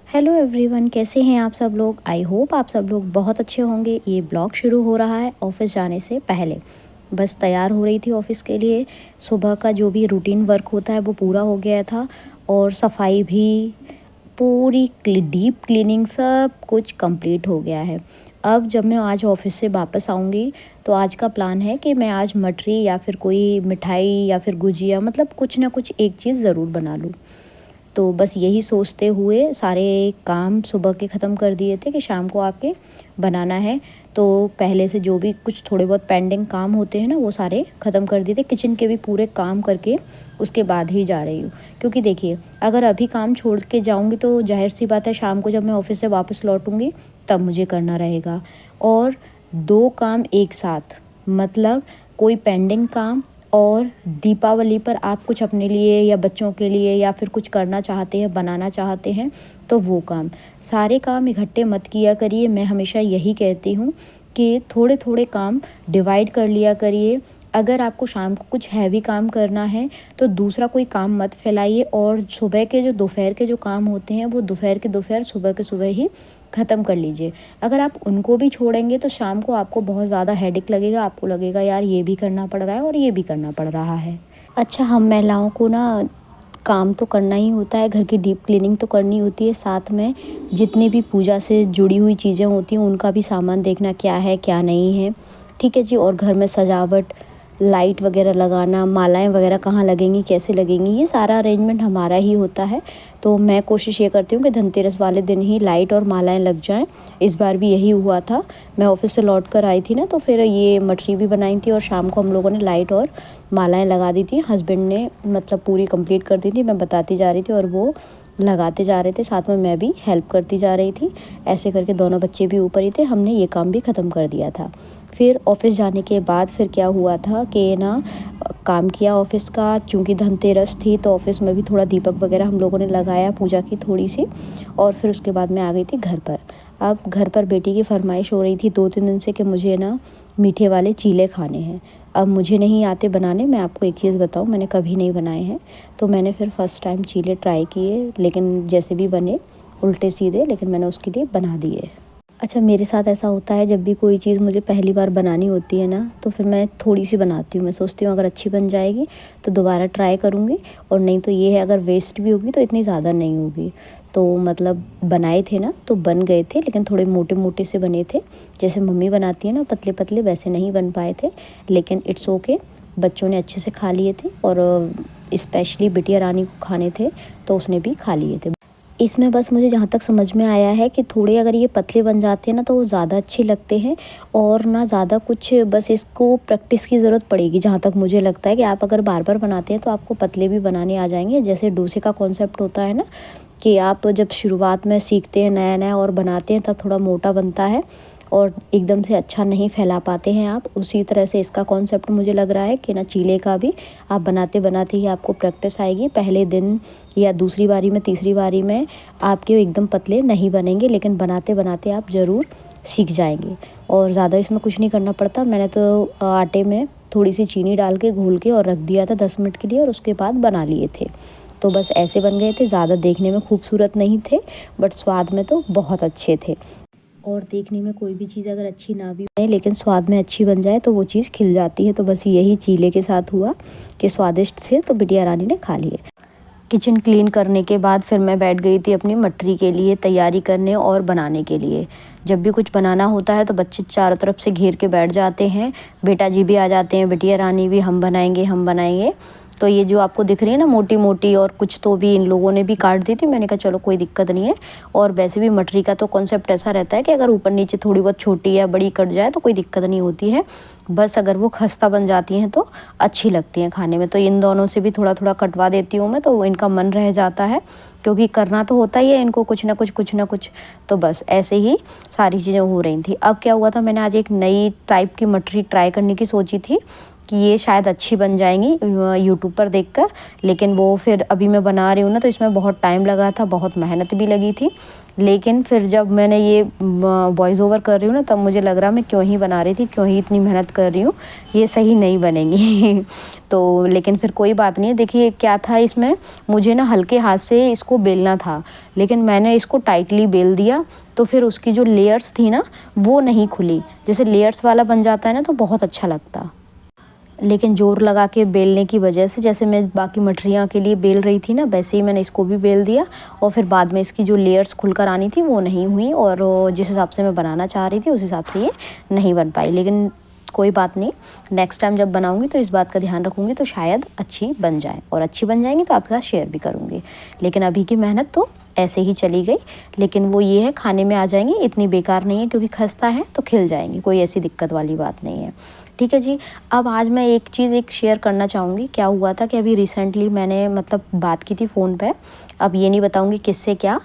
Hello everyone, कैसे हैं आप सब लोग। आई होप आप सब लोग बहुत अच्छे होंगे। ये ब्लॉग शुरू हो रहा है ऑफिस जाने से पहले। बस तैयार हो रही थी ऑफिस के लिए। सुबह का जो भी रूटीन वर्क होता है वो पूरा हो गया था, और सफाई भी पूरी डीप क्लीनिंग सब कुछ कंप्लीट हो गया है। अब जब मैं आज ऑफिस से वापस आऊँगी तो आज का प्लान है कि मैं आज मठरी या फिर कोई मिठाई या फिर गुजिया, मतलब कुछ ना कुछ एक चीज़ ज़रूर बना लूँ। तो बस यही सोचते हुए सारे काम सुबह के ख़त्म कर दिए थे कि शाम को आके बनाना है। तो पहले से जो भी कुछ थोड़े बहुत पेंडिंग काम होते हैं ना, वो सारे ख़त्म कर दिए थे। किचन के भी पूरे काम करके उसके बाद ही जा रही हूँ, क्योंकि देखिए अगर अभी काम छोड़ के जाऊँगी तो जाहिर सी बात है शाम को जब मैं ऑफिस से वापस लौटूँगी तब मुझे करना रहेगा। और 2 काम एक साथ, मतलब कोई पेंडिंग काम, और दीपावली पर आप कुछ अपने लिए या बच्चों के लिए या फिर कुछ करना चाहते हैं, बनाना चाहते हैं, तो वो काम, सारे काम इकट्ठे मत किया करिए। मैं हमेशा यही कहती हूँ कि थोड़े थोड़े काम डिवाइड कर लिया करिए। अगर आपको शाम को कुछ हैवी काम करना है तो दूसरा कोई काम मत फैलाइए, और सुबह के जो दोपहर के जो काम होते हैं वो दोपहर के दोपहर, सुबह के सुबह ही ख़त्म कर लीजिए। अगर आप उनको भी छोड़ेंगे तो शाम को आपको बहुत ज़्यादा हेडेक लगेगा। आपको लगेगा यार ये भी करना पड़ रहा है और ये भी करना पड़ रहा है। अच्छा, हम महिलाओं को ना काम तो करना ही होता है, घर की डीप क्लीनिंग तो करनी होती है, साथ में जितनी भी पूजा से जुड़ी हुई चीज़ें होती हैं उनका भी सामान देखना क्या है क्या नहीं है। ठीक है जी। और घर में सजावट, लाइट वगैरह लगाना, मालाएं वगैरह कहाँ लगेंगी, कैसे लगेंगी, ये सारा अरेंजमेंट हमारा ही होता है। तो मैं कोशिश ये करती हूँ कि धनतेरस वाले दिन ही लाइट और मालाएं लग जाएं। इस बार भी यही हुआ था। मैं ऑफिस से लौट कर आई थी ना, तो फिर ये मठरी भी बनाई थी और शाम को हम लोगों ने लाइट और मालाएं लगा दी थी। हस्बैंड ने मतलब पूरी कंप्लीट कर दी थी, मैं बताती जा रही थी और वो लगाते जा रहे थे, साथ में मैं भी हेल्प करती जा रही थी। ऐसे करके दोनों बच्चे भी ऊपर ही थे, हमने ये काम भी ख़त्म कर दिया था। फिर ऑफिस जाने के बाद फिर क्या हुआ था कि ना काम किया ऑफिस का, चूँकि धनतेरस थी तो ऑफिस में भी थोड़ा दीपक वगैरह हम लोगों ने लगाया, पूजा की थोड़ी सी। और फिर उसके बाद मैं आ गई थी घर पर। अब घर पर बेटी की फरमाइश हो रही थी 2-3 दिन से कि मुझे ना मीठे वाले चीले खाने हैं। अब मुझे नहीं आते बनाने। मैं आपको एक चीज़ बताऊँ, मैंने कभी नहीं बनाए हैं, तो मैंने फिर फर्स्ट टाइम चीले ट्राई किए, लेकिन जैसे भी बने उल्टे सीधे, लेकिन मैंने उसके लिए बना दिए। अच्छा, मेरे साथ ऐसा होता है जब भी कोई चीज़ मुझे पहली बार बनानी होती है ना, तो फिर मैं थोड़ी सी बनाती हूँ। मैं सोचती हूँ अगर अच्छी बन जाएगी तो दोबारा ट्राई करूँगी, और नहीं तो ये है अगर वेस्ट भी होगी तो इतनी ज़्यादा नहीं होगी। तो मतलब बनाए थे ना तो बन गए थे, लेकिन थोड़े मोटे मोटे से बने थे। जैसे मम्मी बनाती है ना पतले पतले, वैसे नहीं बन पाए थे, लेकिन इट्स ओके। बच्चों ने अच्छे से खा लिए थे, और स्पेशली बिटिया रानी को खाने थे तो उसने भी खा लिए थे। इसमें बस मुझे जहाँ तक समझ में आया है कि थोड़े अगर ये पतले बन जाते हैं ना तो वो ज़्यादा अच्छे लगते हैं, और ना ज़्यादा कुछ, बस इसको प्रैक्टिस की ज़रूरत पड़ेगी। जहाँ तक मुझे लगता है कि आप अगर बार बार बनाते हैं तो आपको पतले भी बनाने आ जाएंगे। जैसे डोसे का कॉन्सेप्ट होता है ना, कि आप जब शुरुआत में सीखते हैं नया नया और बनाते हैं तब थोड़ा मोटा बनता है और एकदम से अच्छा नहीं फैला पाते हैं आप। उसी तरह से इसका कॉन्सेप्ट मुझे लग रहा है कि ना चीले का भी आप बनाते बनाते ही आपको प्रैक्टिस आएगी। पहले दिन या दूसरी बारी में, तीसरी बारी में आपके एकदम पतले नहीं बनेंगे, लेकिन बनाते बनाते आप ज़रूर सीख जाएंगे। और ज़्यादा इसमें कुछ नहीं करना पड़ता। मैंने तो आटे में थोड़ी सी चीनी डाल के घोल के और रख दिया था 10 मिनट के लिए, और उसके बाद बना लिए थे। तो बस ऐसे बन गए थे। ज़्यादा देखने में खूबसूरत नहीं थे, बट स्वाद में तो बहुत अच्छे थे। और देखने में कोई भी चीज़ अगर अच्छी ना भी बने लेकिन स्वाद में अच्छी बन जाए तो वो चीज़ खिल जाती है। तो बस यही चीले के साथ हुआ कि स्वादिष्ट थे, तो बिटिया रानी ने खा लिए। किचन क्लीन करने के बाद फिर मैं बैठ गई थी अपनी मटरी के लिए तैयारी करने और बनाने के लिए। जब भी कुछ बनाना होता है तो बच्चे चारों तरफ से घेर के बैठ जाते हैं। बेटा जी भी आ जाते हैं, बिटिया रानी भी, हम बनाएंगे हम बनाएंगे। तो ये जो आपको दिख रही है ना मोटी मोटी, और कुछ तो भी इन लोगों ने भी काट दी थी। मैंने कहा चलो कोई दिक्कत नहीं है। और वैसे भी मटरी का तो कॉन्सेप्ट ऐसा रहता है कि अगर ऊपर नीचे थोड़ी बहुत छोटी या बड़ी कट जाए तो कोई दिक्कत नहीं होती है। बस अगर वो खस्ता बन जाती हैं तो अच्छी लगती हैं खाने में। तो इन दोनों से भी थोड़ा थोड़ा कटवा देती हूँ मैं, तो इनका मन रह जाता है, क्योंकि करना तो होता ही है इनको कुछ ना कुछ कुछ ना कुछ। तो बस ऐसे ही सारी चीज़ें हो रही थी। अब क्या हुआ था, मैंने आज एक नई टाइप की मटरी ट्राई करने की सोची थी कि ये शायद अच्छी बन जाएंगी यूट्यूब पर देखकर। लेकिन वो फिर अभी मैं बना रही हूँ ना, तो इसमें बहुत टाइम लगा था, बहुत मेहनत भी लगी थी। लेकिन फिर जब मैंने ये वॉइस ओवर कर रही हूँ ना, तब मुझे लग रहा मैं क्यों ही बना रही थी, क्यों ही इतनी मेहनत कर रही हूँ, ये सही नहीं बनेंगी। तो लेकिन फिर कोई बात नहीं है। देखिए क्या था इसमें, मुझे ना हल्के हाथ से इसको बेलना था, लेकिन मैंने इसको टाइटली बेल दिया, तो फिर उसकी जो लेयर्स थी ना वो नहीं खुली। जैसे लेयर्स वाला बन जाता है ना तो बहुत अच्छा लगता, लेकिन ज़ोर लगा के बेलने की वजह से, जैसे मैं बाकी मठरियाँ के लिए बेल रही थी ना, वैसे ही मैंने इसको भी बेल दिया, और फिर बाद में इसकी जो लेयर्स खुलकर आनी थी वो नहीं हुई, और जिस हिसाब से मैं बनाना चाह रही थी उस हिसाब से ये नहीं बन पाई। लेकिन कोई बात नहीं, नेक्स्ट टाइम जब बनाऊंगी तो इस बात का ध्यान रखूंगी, तो शायद अच्छी बन जाए, और अच्छी बन जाएंगी तो आपके साथ शेयर भी करूंगी। लेकिन अभी की मेहनत तो ऐसे ही चली गई, लेकिन वो ये है खाने में आ जाएंगी, इतनी बेकार नहीं है, क्योंकि खस्ता है तो खिल जाएंगी, कोई ऐसी दिक्कत वाली बात नहीं है। ठीक है जी। अब आज मैं एक चीज़ शेयर करना चाहूँगी। क्या हुआ था कि अभी रिसेंटली मैंने मतलब बात की थी फ़ोन पे। अब ये नहीं बताऊँगी किससे क्या,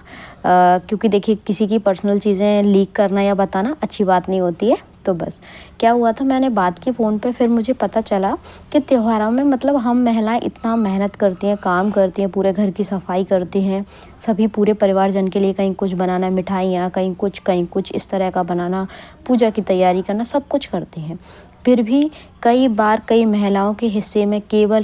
क्योंकि देखिए किसी की पर्सनल चीज़ें लीक करना या बताना अच्छी बात नहीं होती है। तो बस क्या हुआ था, मैंने बात की फ़ोन पे, फिर मुझे पता चला कि त्योहारों में मतलब हम महिलाएं इतना मेहनत करती हैं, काम करती हैं, पूरे घर की सफाई करती हैं, सभी पूरे परिवारजन के लिए कहीं कुछ बनाना, मिठाइयाँ, कहीं कुछ इस तरह का बनाना, पूजा की तैयारी करना, सब कुछ करती हैं। फिर भी कई बार कई महिलाओं के हिस्से में केवल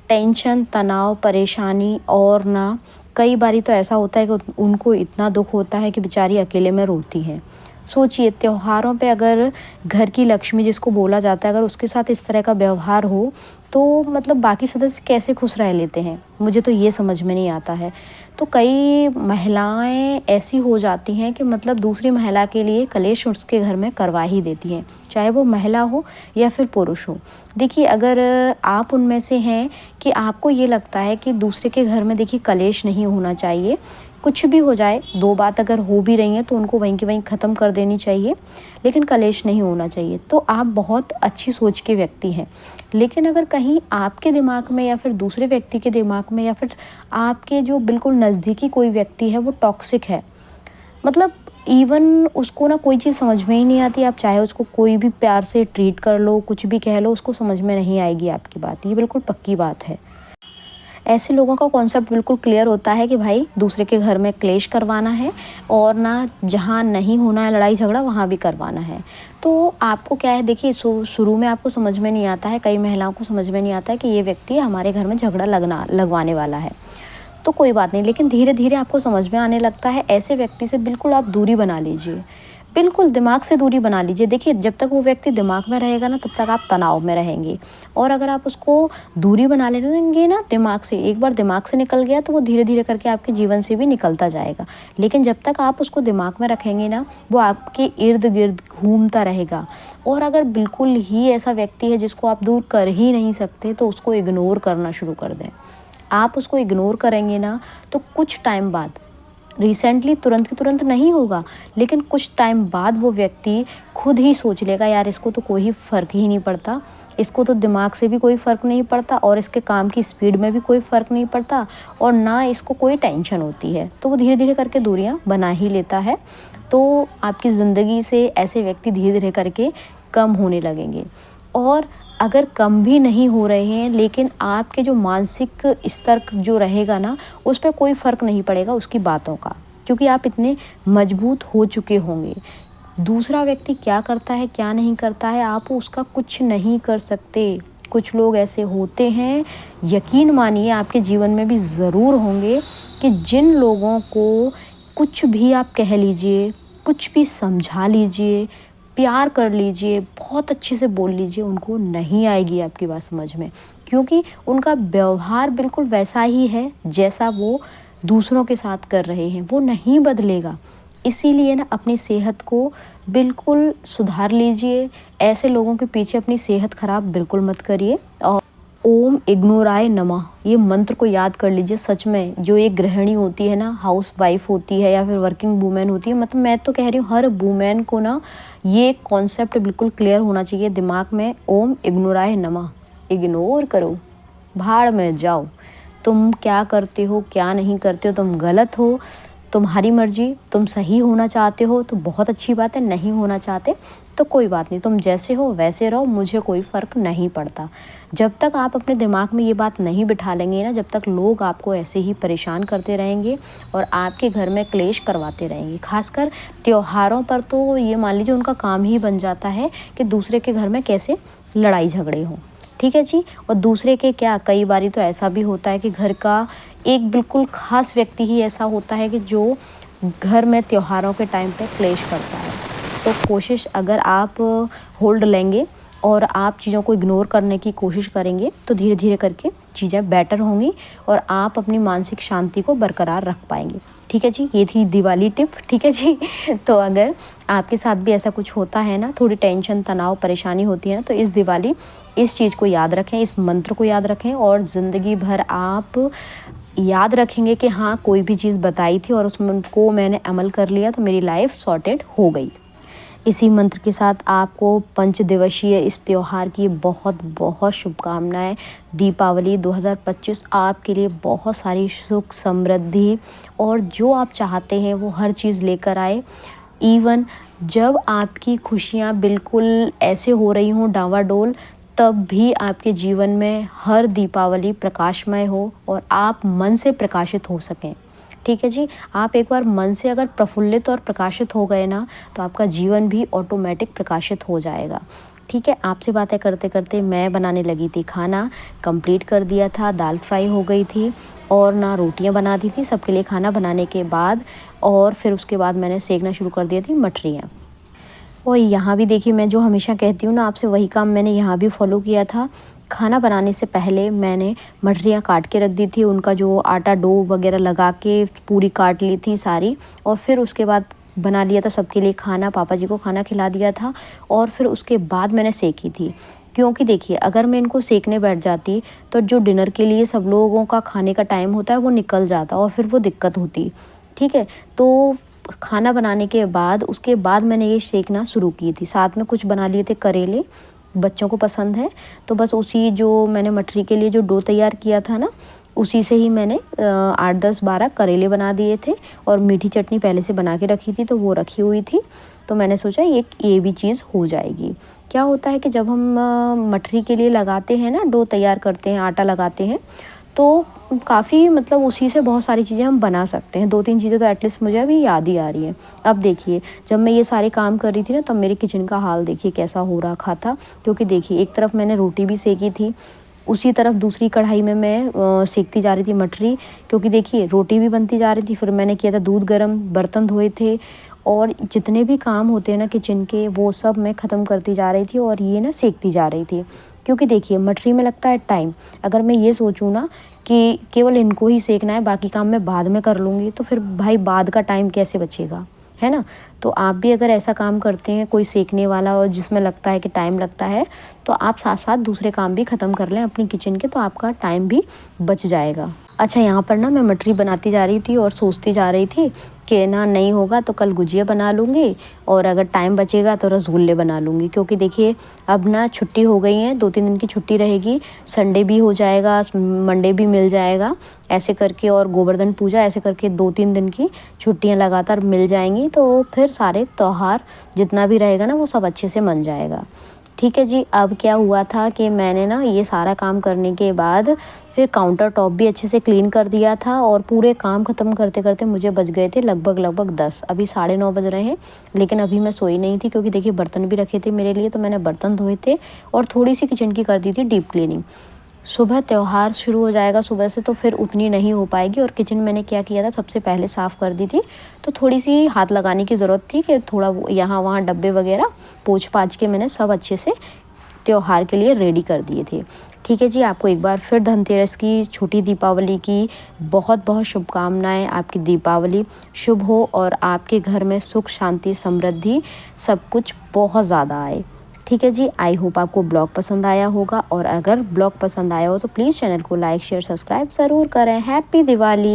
टेंशन, तनाव, परेशानी, और ना कई बारी तो ऐसा होता है कि उनको इतना दुख होता है कि बेचारी अकेले में रोती हैं। सोचिए त्योहारों पे अगर घर की लक्ष्मी जिसको बोला जाता है, अगर उसके साथ इस तरह का व्यवहार हो, तो मतलब बाकी सदस्य कैसे खुश रह लेते हैं, मुझे तो ये समझ में नहीं आता है। तो कई महिलाएं ऐसी हो जाती हैं कि मतलब दूसरी महिला के लिए कलेश उसके घर में करवा ही देती हैं, चाहे वो महिला हो या फिर पुरुष हो। देखिए अगर आप उनमें से हैं कि आपको ये लगता है कि दूसरे के घर में देखिए कलेश नहीं होना चाहिए, कुछ भी हो जाए, दो बात अगर हो भी रही हैं तो उनको वहीं की वहीं ख़त्म कर देनी चाहिए, लेकिन कलेश नहीं होना चाहिए, तो आप बहुत अच्छी सोच के व्यक्ति हैं। लेकिन अगर कहीं आपके दिमाग में या फिर दूसरे व्यक्ति के दिमाग में या फिर आपके जो बिल्कुल नज़दीकी कोई व्यक्ति है वो टॉक्सिक है, मतलब इवन उसको ना कोई चीज़ समझ में ही नहीं आती, आप चाहे उसको कोई भी प्यार से ट्रीट कर लो, कुछ भी कह लो, उसको समझ में नहीं आएगी आपकी बात, ये बिल्कुल पक्की बात है। ऐसे लोगों का कॉन्सेप्ट बिल्कुल क्लियर होता है कि भाई दूसरे के घर में क्लेश करवाना है, और ना जहाँ नहीं होना है लड़ाई झगड़ा वहाँ भी करवाना है। तो आपको क्या है, देखिए शुरू में आपको समझ में नहीं आता है, कई महिलाओं को समझ में नहीं आता है कि ये व्यक्ति हमारे घर में झगड़ा लगवाने वाला है। तो कोई बात नहीं, लेकिन धीरे धीरे आपको समझ में आने लगता है, ऐसे व्यक्ति से बिल्कुल आप दूरी बना लीजिए, बिल्कुल दिमाग से दूरी बना लीजिए। देखिए जब तक वो व्यक्ति दिमाग में रहेगा ना, तब तक आप तनाव में रहेंगे, और अगर आप उसको दूरी बना लेंगे ना दिमाग से, एक बार दिमाग से निकल गया तो वो धीरे धीरे करके आपके जीवन से भी निकलता जाएगा। लेकिन जब तक आप उसको दिमाग में रखेंगे ना, वो आपके इर्द गिर्द घूमता रहेगा। और अगर बिल्कुल ही ऐसा व्यक्ति है जिसको आप दूर कर ही नहीं सकते, तो उसको इग्नोर करना शुरू कर दें। आप उसको इग्नोर करेंगे ना, तो कुछ टाइम बाद, रिसेंटली तुरंत की तुरंत नहीं होगा, लेकिन कुछ टाइम बाद वो व्यक्ति खुद ही सोच लेगा, यार इसको तो कोई फ़र्क ही नहीं पड़ता, इसको तो दिमाग से भी कोई फ़र्क नहीं पड़ता, और इसके काम की स्पीड में भी कोई फ़र्क नहीं पड़ता, और ना इसको कोई टेंशन होती है। तो वो धीरे धीरे करके दूरियां बना ही लेता है। तो आपकी ज़िंदगी से ऐसे व्यक्ति धीरे धीरे करके कम होने लगेंगे। और अगर कम भी नहीं हो रहे हैं, लेकिन आपके जो मानसिक स्तर जो रहेगा ना, उस पर कोई फ़र्क नहीं पड़ेगा उसकी बातों का, क्योंकि आप इतने मजबूत हो चुके होंगे। दूसरा व्यक्ति क्या करता है क्या नहीं करता है, आप उसका कुछ नहीं कर सकते। कुछ लोग ऐसे होते हैं, यकीन मानिए आपके जीवन में भी ज़रूर होंगे, कि जिन लोगों को कुछ भी आप कह लीजिए, कुछ भी समझा लीजिए, प्यार कर लीजिए, बहुत अच्छे से बोल लीजिए, उनको नहीं आएगी आपकी बात समझ में, क्योंकि उनका व्यवहार बिल्कुल वैसा ही है जैसा वो दूसरों के साथ कर रहे हैं, वो नहीं बदलेगा। इसीलिए ना अपनी सेहत को बिल्कुल सुधार लीजिए, ऐसे लोगों के पीछे अपनी सेहत खराब बिल्कुल मत करिए। और ओम इग्नोराय नमः, ये मंत्र को याद कर लीजिए। सच में जो एक गृहिणी होती है ना, हाउस वाइफ होती है या फिर वर्किंग वूमेन होती है, मतलब मैं तो कह रही हूँ हर वूमेन को ना ये कॉन्सेप्ट बिल्कुल क्लियर होना चाहिए दिमाग में। ओम इग्नोराय नमः, इग्नोर करो, भाड़ में जाओ, तुम क्या करते हो क्या नहीं करते हो, तुम गलत हो तुम्हारी मर्जी, तुम सही होना चाहते हो तो बहुत अच्छी बात है, नहीं होना चाहते तो कोई बात नहीं, तुम जैसे हो वैसे रहो, मुझे कोई फ़र्क नहीं पड़ता। जब तक आप अपने दिमाग में ये बात नहीं बिठा लेंगे ना, जब तक लोग आपको ऐसे ही परेशान करते रहेंगे और आपके घर में क्लेश करवाते रहेंगे। खासकर त्योहारों पर तो ये मान लीजिए उनका काम ही बन जाता है कि दूसरे के घर में कैसे लड़ाई झगड़े हों। ठीक है जी। और दूसरे के क्या, कई बारी तो ऐसा भी होता है कि घर का एक बिल्कुल ख़ास व्यक्ति ही ऐसा होता है कि जो घर में त्योहारों के टाइम पे क्लेश करता है। तो कोशिश अगर आप होल्ड लेंगे और आप चीज़ों को इग्नोर करने की कोशिश करेंगे तो धीरे धीरे करके चीज़ें बेटर होंगी और आप अपनी मानसिक शांति को बरकरार रख पाएंगे। ठीक है जी, ये थी दिवाली टिप। ठीक है जी। तो अगर आपके साथ भी ऐसा कुछ होता है ना, थोड़ी टेंशन, तनाव, परेशानी होती है ना, तो इस दिवाली इस चीज़ को याद रखें, इस मंत्र को याद रखें और ज़िंदगी भर आप याद रखेंगे कि हाँ, कोई भी चीज़ बताई थी और उसमें को मैंने अमल कर लिया तो मेरी लाइफ सॉर्टेड हो गई। इसी मंत्र के साथ आपको पंचदिवसीय इस त्योहार की बहुत बहुत शुभकामनाएं। दीपावली 2025 आपके लिए बहुत सारी सुख, समृद्धि और जो आप चाहते हैं वो हर चीज़ लेकर आए। इवन जब आपकी खुशियाँ बिल्कुल ऐसे हो रही हों डावाडोल, तब भी आपके जीवन में हर दीपावली प्रकाशमय हो और आप मन से प्रकाशित हो सकें। ठीक है जी। आप एक बार मन से अगर प्रफुल्लित और प्रकाशित हो गए ना, तो आपका जीवन भी ऑटोमेटिक प्रकाशित हो जाएगा। ठीक है। आपसे बातें करते करते मैं बनाने लगी थी खाना, कंप्लीट कर दिया था, दाल फ्राई हो गई थी और ना रोटियां बना दी थी सबके लिए खाना बनाने के बाद। और फिर उसके बाद मैंने सेकना शुरू कर दिया थी मठरियाँ। और यहाँ भी देखिए, मैं जो हमेशा कहती हूँ ना आपसे, वही काम मैंने यहाँ भी फॉलो किया था। खाना बनाने से पहले मैंने मठरियाँ काट के रख दी थी, उनका जो आटा डो वगैरह लगा के पूरी काट ली थी सारी। और फिर उसके बाद बना लिया था सबके लिए खाना, पापा जी को खाना खिला दिया था और फिर उसके बाद मैंने सेकी थी। क्योंकि देखिए, अगर मैं इनको सेकने बैठ जाती तो जो डिनर के लिए सब लोगों का खाने का टाइम होता है वो निकल जाता और फिर वो दिक्कत होती। ठीक है। तो खाना बनाने के बाद उसके बाद मैंने ये सेकना शुरू की थी। साथ में कुछ बना लिए थे करेले, बच्चों को पसंद है, तो बस उसी जो मैंने मठरी के लिए जो डो तैयार किया था ना, उसी से ही मैंने 8-10-12 करेले बना दिए थे और मीठी चटनी पहले से बना के रखी थी तो वो रखी हुई थी। तो मैंने सोचा ये भी चीज़ हो जाएगी। क्या होता है कि जब हम मठरी के लिए लगाते हैं ना, डो तैयार करते हैं, आटा लगाते हैं, तो काफ़ी मतलब उसी से बहुत सारी चीज़ें हम बना सकते हैं। 2-3 चीज़ें तो एटलीस्ट मुझे अभी याद ही आ रही हैं। अब देखिए, जब मैं ये सारे काम कर रही थी ना, तब मेरे किचन का हाल देखिए कैसा हो रखा था। क्योंकि देखिए, एक तरफ मैंने रोटी भी सेकी थी, उसी तरफ दूसरी कढ़ाई में मैं सेकती जा रही थी मठरी। क्योंकि देखिए, रोटी भी बनती जा रही थी, फिर मैंने किया था दूध गर्म, बर्तन धोए थे और जितने भी काम होते हैं ना किचन के, वो सब मैं ख़त्म करती जा रही थी और ये ना सेकती जा रही थी। क्योंकि देखिए, मठरी में लगता है टाइम। अगर मैं ये सोचूँ ना कि केवल इनको ही सेकना है, बाकी काम मैं बाद में कर लूँगी, तो फिर भाई बाद का टाइम कैसे बचेगा, है ना। तो आप भी अगर ऐसा काम करते हैं कोई सेकने वाला और जिसमें लगता है कि टाइम लगता है, तो आप साथ साथ दूसरे काम भी ख़त्म कर लें अपनी किचन के, तो आपका टाइम भी बच जाएगा। अच्छा, यहाँ पर ना मैं मठरी बनाती जा रही थी और सोचती जा रही थी कि ना नहीं होगा तो कल गुजिया बना लूँगी और अगर टाइम बचेगा तो रसगुल्ले बना लूँगी। क्योंकि देखिए, अब ना छुट्टी हो गई है, 2-3 दिन की छुट्टी रहेगी, संडे भी हो जाएगा, मंडे भी मिल जाएगा, ऐसे करके और गोवर्धन पूजा, ऐसे करके 2-3 दिन की छुट्टियाँ लगातार मिल जाएंगी। तो फिर सारे त्योहार जितना भी रहेगा ना वो सब अच्छे से मन जाएगा। ठीक है जी। अब क्या हुआ था कि मैंने ना ये सारा काम करने के बाद फिर काउंटर टॉप भी अच्छे से क्लीन कर दिया था और पूरे काम ख़त्म करते करते मुझे बज गए थे लगभग 10। अभी 9:30 बज रहे हैं, लेकिन अभी मैं सोई नहीं थी क्योंकि देखिए बर्तन भी रखे थे मेरे लिए, तो मैंने बर्तन धोए थे और थोड़ी सी किचन की कर दी थी डीप क्लीनिंग। सुबह त्योहार शुरू हो जाएगा सुबह से, तो फिर उतनी नहीं हो पाएगी। और किचन मैंने क्या किया था, सबसे पहले साफ़ कर दी थी, तो थोड़ी सी हाथ लगाने की ज़रूरत थी कि थोड़ा यहाँ वहाँ डब्बे वगैरह पोंछ पाछ के मैंने सब अच्छे से त्योहार के लिए रेडी कर दिए थे। ठीक है जी। आपको एक बार फिर धनतेरस की, छोटी दीपावली की बहुत बहुत शुभकामनाएं। आपकी दीपावली शुभ हो और आपके घर में सुख, शांति, समृद्धि सब कुछ बहुत ज़्यादा आए। ठीक है जी। आई होप आपको ब्लॉग पसंद आया होगा और अगर ब्लॉग पसंद आया हो तो प्लीज़ चैनल को लाइक, शेयर, सब्सक्राइब ज़रूर करें। हैप्पी दिवाली।